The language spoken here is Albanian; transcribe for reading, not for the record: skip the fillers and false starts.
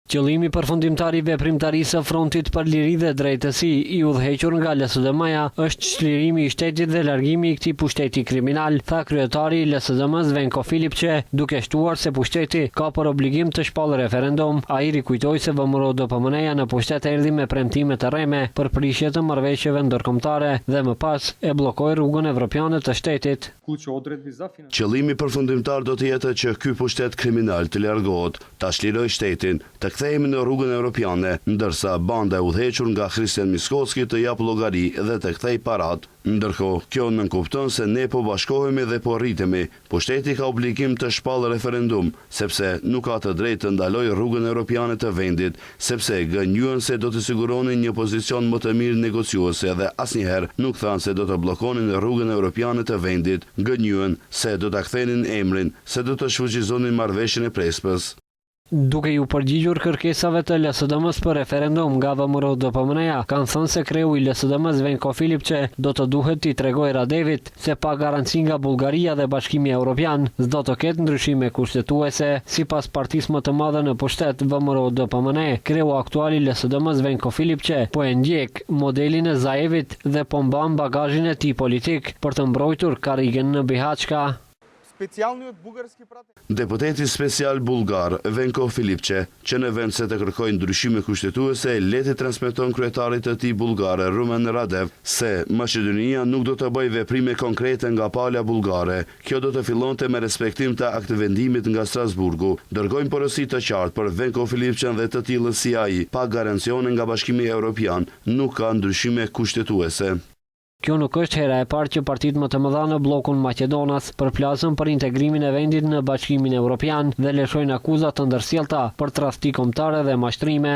Qëllimi përfundimtar i veprimtarisë së Frontit për Liri dhe Drejtësi i udhëhequr nga LSDM-ja është çlirimi i shtetit dhe largimi i këtij pushteti kriminal, tha kryetari i LSDM-s Venko Filipçe, duke shtuar se pushteti ka për obligim të shpallë referendum. Ai rikujtoi se VMRO-DPMN-ja në pushtet erdhi me premtime të rreme për prishje të marrëveshjeve ndërkombëtare dhe më pas e bllokoi rrugën evropiane të shtetit. Qëllimi përfundimtar do të jetë që ky pushtet kriminal të largohet, ta çlirojë shtetin, të kthehemi në rrugën evropiane, ndërsa banda e udhëhequr nga Christian Miskoski të jap llogari dhe të kthej parat. Ndërkohë, kjo nënkupton se ne po bashkohemi dhe po rritemi. Pushteti ka obligim të shpallë referendum, sepse nuk ka të drejtë të ndalojë rrugën evropiane të vendit, sepse gënjuen se do të siguronin një pozicion më të mirë negociuese dhe asnjëherë nuk thanë se do të bllokonin rrugën evropiane të vendit. Gënjuen se do ta kthenin emrin, se do të shfuqizonin marrëveshjen e Prespës. Duke ju përgjigjur kërkesave të LSDM-s për referendum nga VMRO-DPMN-ja, kanë thënë se kreu i LSDM-s Venko Filipçe do të duhet t'i tregojë Radevit se pa garanci nga Bullgaria dhe Bashkimi Evropian s'do të ketë ndryshime kushtetuese. Sipas partisë më të madhe në pushtet VMRO-DPMN, kreu aktual i LSDM-s Venko Filipçe po e ndjek modelin e Zaevit dhe po mban bagazhin e tij politik për të mbrojtur karrigen në Bihaçka. Deputeti special bulgar Venko Filipçe, që në vend se të kërkojë ndryshime kushtetuese, leti transmeton kryetarit të tij bullgare Rumen Radev se Maqedonia nuk do të bëjë veprime konkrete nga pala bullgare. Kjo do të fillonte me respektim të aktvendimit nga Strasburgu. Dërgojnë porosi të qartë për Venko Filipçen dhe të tillë si ai, pa garancione nga Bashkimi Evropian, nuk ka ndryshime kushtetuese. Kjo nuk është hera e parë që partitë më të mëdha në bllokun Maqedonas përplasën për integrimin e vendit në Bashkimin Evropian dhe lëshojnë akuza të ndërsjellta për tradhti kombëtare dhe mashtrime.